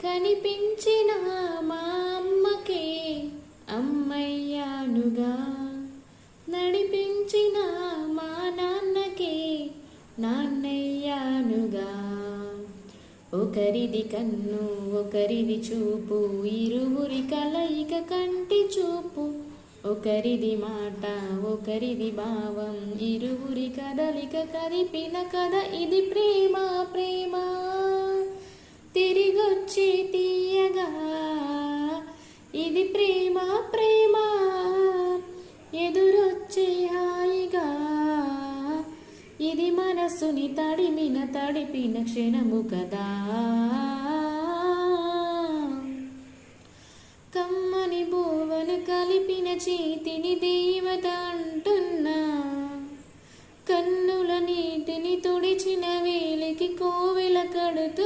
కనిపించిన మా అమ్మకే అమ్మయ్యానుగా, నడిపించిన మా నాన్నకే నాన్నయ్యానుగా. ఒకరిది కన్ను ఒకరిది చూపు, ఇరువురి కలయిక కంటి చూపు. ఒకరిది మాట ఒకరిది భావం, ఇరువురి కదలిక కదిపిన కథ ఇది ప్రేమ. ప్రేమ తిరిగొచ్చే తీయగా, ఇది ప్రేమ. ప్రేమ ఎదురొచ్చే హాయిగా, ఇది మనసుని తడిపిన క్షణము కదా. కమ్మని బూవను కలిపిన చేతిని దేవత అంటున్నా, కన్నుల నీటిని తుడిచిన వేలికి కోవెల కడుతూ